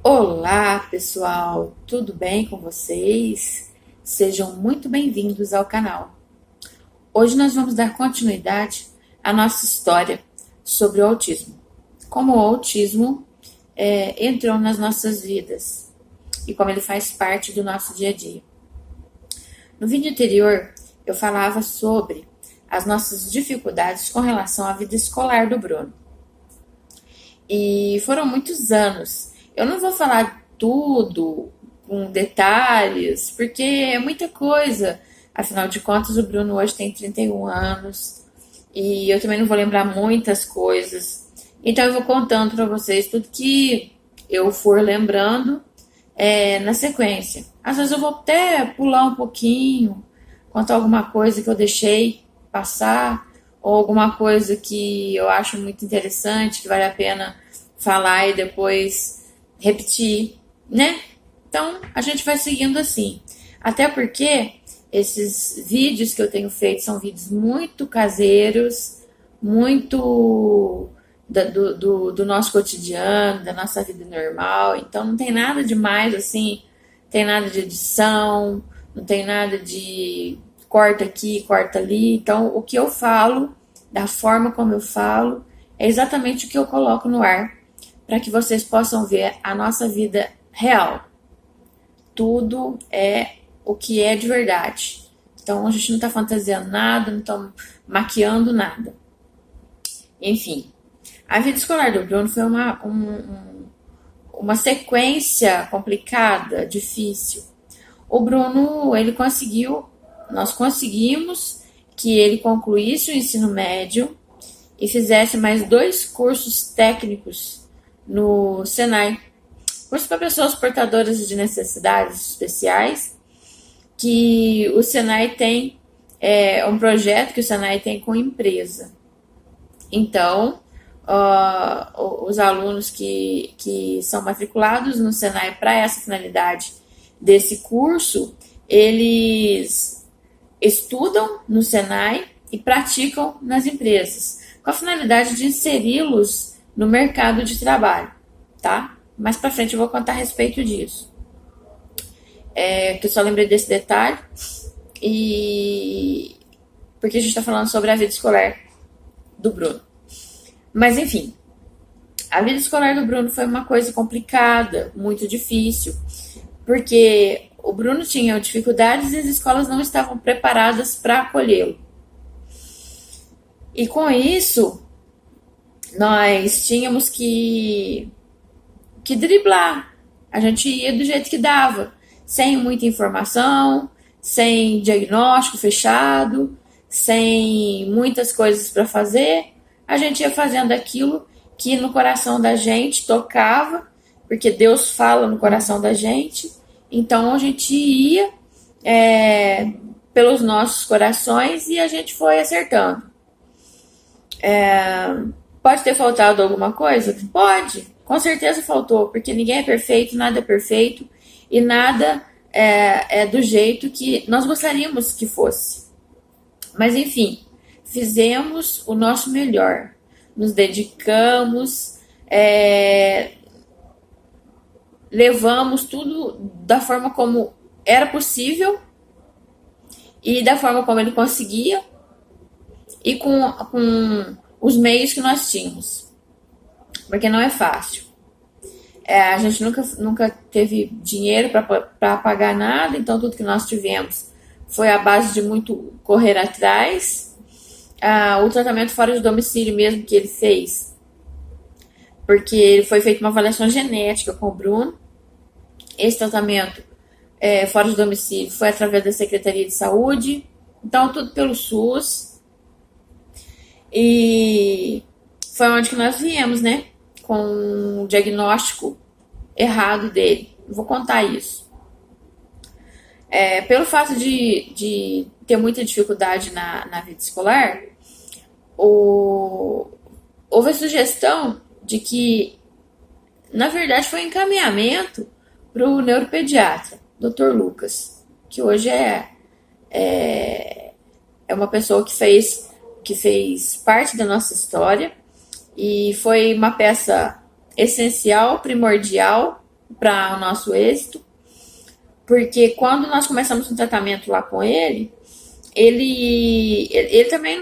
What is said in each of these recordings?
Olá, pessoal, tudo bem com vocês? Sejam muito bem-vindos ao canal. Hoje nós vamos dar continuidade à nossa história sobre o autismo. Como o autismo entrou nas nossas vidas e como ele faz parte do nosso dia a dia. No vídeo anterior, eu falava sobre as nossas dificuldades com relação à vida escolar do Bruno. E foram muitos anos. Eu não vou falar tudo com detalhes, porque é muita coisa. Afinal de contas, o Bruno hoje tem 31 anos e eu também não vou lembrar muitas coisas. Então, eu vou contando para vocês tudo que eu for lembrando na sequência. Às vezes, eu vou até pular um pouquinho, contar alguma coisa que eu deixei passar, ou alguma coisa que eu acho muito interessante, que vale a pena falar e depois repetir, né? Então, a gente vai seguindo assim. Até porque esses vídeos que eu tenho feito são vídeos muito caseiros, muito do nosso cotidiano, da nossa vida normal. Então, não tem nada demais assim, não tem nada de edição, não tem nada de corta aqui, corta ali. Então, o que eu falo, da forma como eu falo, é exatamente o que eu coloco no ar, para que vocês possam ver a nossa vida real. Tudo é o que é de verdade. Então, a gente não está fantasiando nada, não está maquiando nada. Enfim, a vida escolar do Bruno foi uma sequência complicada, difícil. O Bruno, nós conseguimos que ele concluísse o ensino médio e fizesse mais 2 cursos técnicos no Senai, curso para pessoas portadoras de necessidades especiais, que o Senai tem, um projeto que o Senai tem com empresa. Então, os alunos que são matriculados no Senai para essa finalidade desse curso, eles estudam no Senai e praticam nas empresas, com a finalidade de inseri-los no mercado de trabalho, tá? Mais pra frente eu vou contar a respeito disso. Que eu só lembrei desse detalhe e porque a gente tá falando sobre a vida escolar do Bruno. Mas enfim, a vida escolar do Bruno foi uma coisa complicada, muito difícil, porque o Bruno tinha dificuldades e as escolas não estavam preparadas para acolhê-lo. E com isso, nós tínhamos que driblar. A gente ia do jeito que dava, sem muita informação, sem diagnóstico fechado, sem muitas coisas para fazer. A gente ia fazendo aquilo que no coração da gente tocava, porque Deus fala no coração da gente. Então a gente ia pelos nossos corações e a gente foi acertando. Pode ter faltado alguma coisa? Pode, com certeza faltou, porque ninguém é perfeito, nada é perfeito e nada é do jeito que nós gostaríamos que fosse. Mas enfim, fizemos o nosso melhor, nos dedicamos, levamos tudo da forma como era possível e da forma como ele conseguia e com os meios que nós tínhamos, porque não é fácil. A gente nunca teve dinheiro para pagar nada, então tudo que nós tivemos foi a base de muito correr atrás. O tratamento fora de domicílio mesmo que ele fez, porque foi feita uma avaliação genética com o Bruno. Esse tratamento fora de domicílio foi através da Secretaria de Saúde, então tudo pelo SUS. E foi onde que nós viemos, né? Com o diagnóstico errado dele. Vou contar isso. Pelo fato de ter muita dificuldade na vida escolar, houve a sugestão de que, na verdade, foi um encaminhamento para o neuropediatra, Dr. Lucas, que hoje é uma pessoa que fez parte da nossa história e foi uma peça essencial, primordial para o nosso êxito, porque quando nós começamos um tratamento lá com ele também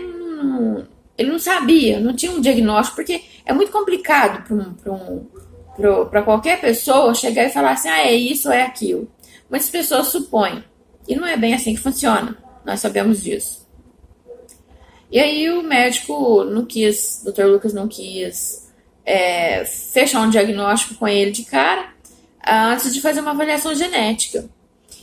ele não sabia, não tinha um diagnóstico, porque é muito complicado para qualquer pessoa chegar e falar assim, é isso ou é aquilo. Muitas pessoas supõem, e não é bem assim que funciona, nós sabemos disso. E aí o médico não quis, o Dr. Lucas não quis fechar um diagnóstico com ele de cara, antes de fazer uma avaliação genética.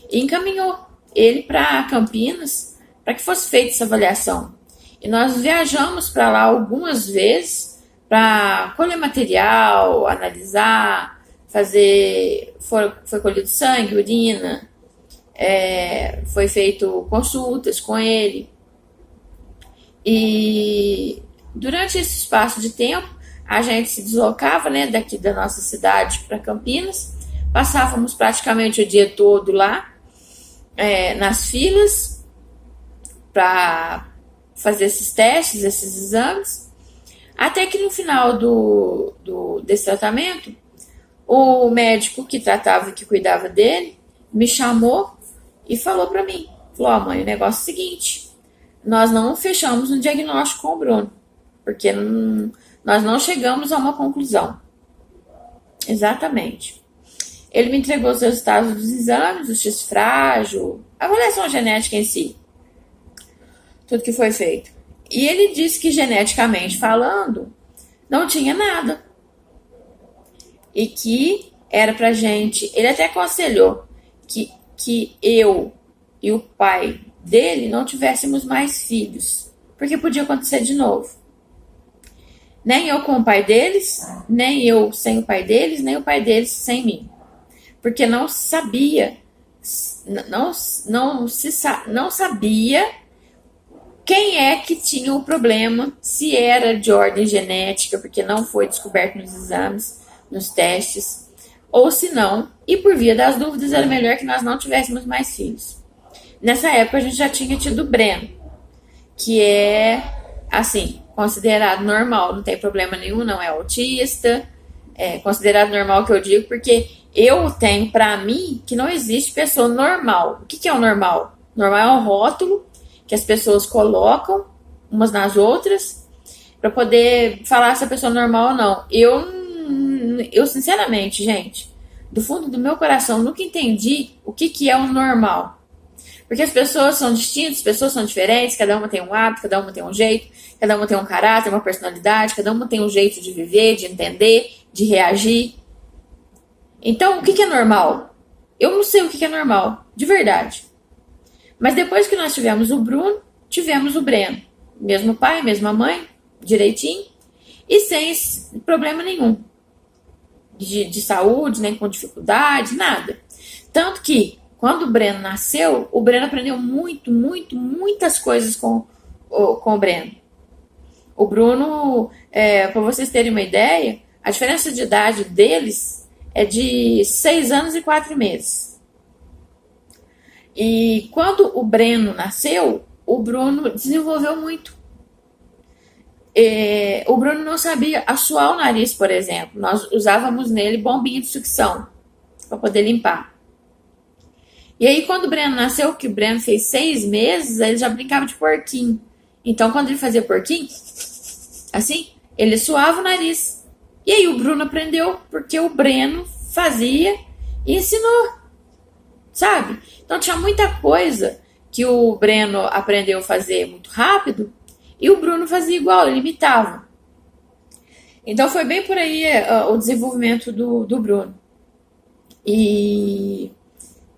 E encaminhou ele para Campinas para que fosse feita essa avaliação. E nós viajamos para lá algumas vezes para colher material, analisar, foi colhido sangue, urina, foi feito consultas com ele. E durante esse espaço de tempo, a gente se deslocava, né, daqui da nossa cidade para Campinas, passávamos praticamente o dia todo lá, nas filas, para fazer esses testes, esses exames, até que no final desse tratamento, o médico que tratava e que cuidava dele me chamou e falou para mim, falou, mãe, o negócio é o seguinte, nós não fechamos um diagnóstico com o Bruno, porque nós não chegamos a uma conclusão. Exatamente. Ele me entregou os resultados dos exames, o X-frágil, a avaliação genética em si, tudo que foi feito. E ele disse que, geneticamente falando, não tinha nada. E que era pra gente... Ele até aconselhou que eu e o pai dele não tivéssemos mais filhos, porque podia acontecer de novo. Nem eu com o pai deles, nem eu sem o pai deles, nem o pai deles sem mim. Porque não sabia, não sabia quem é que tinha o problema, se era de ordem genética, porque não foi descoberto nos exames, nos testes, ou se não, e por via das dúvidas era melhor que nós não tivéssemos mais filhos. Nessa época a gente já tinha tido o Breno, que é, assim, considerado normal, não tem problema nenhum, não é autista, é considerado normal que eu digo, porque eu tenho pra mim que não existe pessoa normal. O que é o normal? Normal é um rótulo que as pessoas colocam umas nas outras para poder falar se a pessoa é normal ou não. Eu sinceramente, gente, do fundo do meu coração, nunca entendi o que é o normal. Porque as pessoas são distintas, as pessoas são diferentes, cada uma tem um hábito, cada uma tem um jeito, cada uma tem um caráter, uma personalidade, cada uma tem um jeito de viver, de entender, de reagir. Então, o que é normal? Eu não sei o que é normal, de verdade. Mas depois que nós tivemos o Bruno, tivemos o Breno. Mesmo pai, mesma mãe, direitinho. E sem problema nenhum. De saúde, nem com dificuldade, nada. Tanto que, quando o Breno nasceu, o Breno aprendeu muitas coisas com o Breno. O Bruno, para vocês terem uma ideia, a diferença de idade deles é de 6 anos e 4 meses. E quando o Breno nasceu, o Bruno desenvolveu muito. O Bruno não sabia assoar o nariz, por exemplo. Nós usávamos nele bombinha de sucção para poder limpar. E aí, quando o Breno nasceu, que o Breno fez 6 meses, ele já brincava de porquinho. Então, quando ele fazia porquinho, assim, ele suava o nariz. E aí o Bruno aprendeu, porque o Breno fazia e ensinou, sabe? Então tinha muita coisa que o Breno aprendeu a fazer muito rápido e o Bruno fazia igual, ele imitava. Então foi bem por aí o desenvolvimento do Bruno. E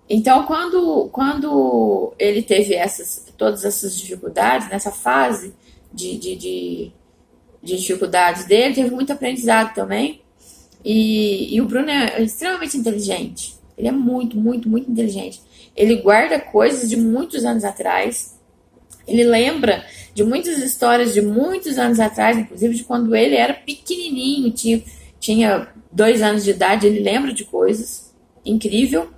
então quando ele teve todas essas dificuldades, nessa fase de dificuldades dele, teve muito aprendizado também. E o Bruno é extremamente inteligente. Ele é muito inteligente. Ele guarda coisas de muitos anos atrás. Ele lembra de muitas histórias de muitos anos atrás, inclusive de quando ele era pequenininho, tinha 2 anos de idade. Ele lembra de coisas. Incrível.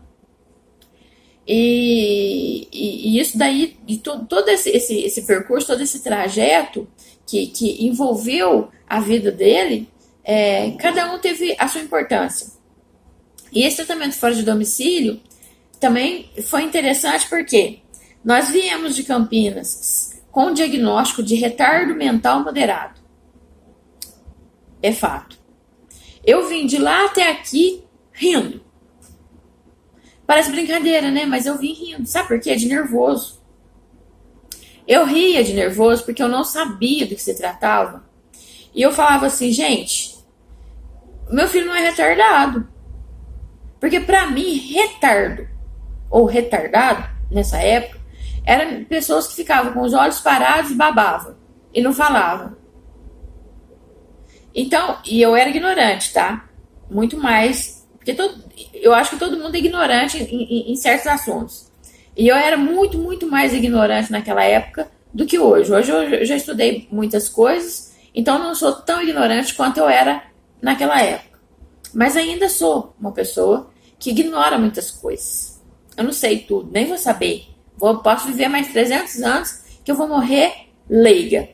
E isso daí, e todo esse percurso, todo esse trajeto que envolveu a vida dele, cada um teve a sua importância. E esse tratamento fora de domicílio também foi interessante porque nós viemos de Campinas com o diagnóstico de retardo mental moderado. É fato. Eu vim de lá até aqui rindo. Parece brincadeira, né? Mas eu vim rindo. Sabe por quê? De nervoso. Eu ria de nervoso porque eu não sabia do que se tratava. E eu falava assim, gente, meu filho não é retardado. Porque pra mim, retardo ou retardado, nessa época, eram pessoas que ficavam com os olhos parados e babavam. E não falavam. Então, e eu era ignorante, tá? Muito mais. Porque eu acho que todo mundo é ignorante em certos assuntos. E eu era muito, muito mais ignorante naquela época do que hoje. Hoje eu já estudei muitas coisas, então não sou tão ignorante quanto eu era naquela época. Mas ainda sou uma pessoa que ignora muitas coisas. Eu não sei tudo, nem vou saber. Posso viver mais 300 anos que eu vou morrer leiga.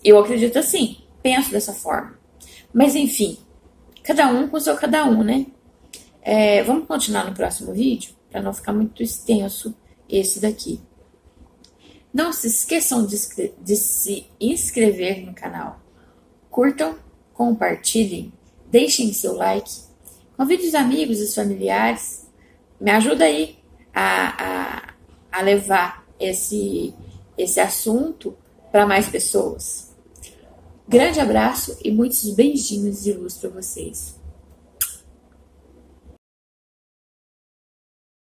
Eu acredito assim, penso dessa forma. Mas enfim, cada um com o seu cada um, né? Vamos continuar no próximo vídeo, para não ficar muito extenso esse daqui. Não se esqueçam de se inscrever no canal. Curtam, compartilhem, deixem seu like. Convide os amigos e os familiares. Me ajuda aí a levar esse assunto para mais pessoas. Grande abraço e muitos beijinhos de luz para vocês.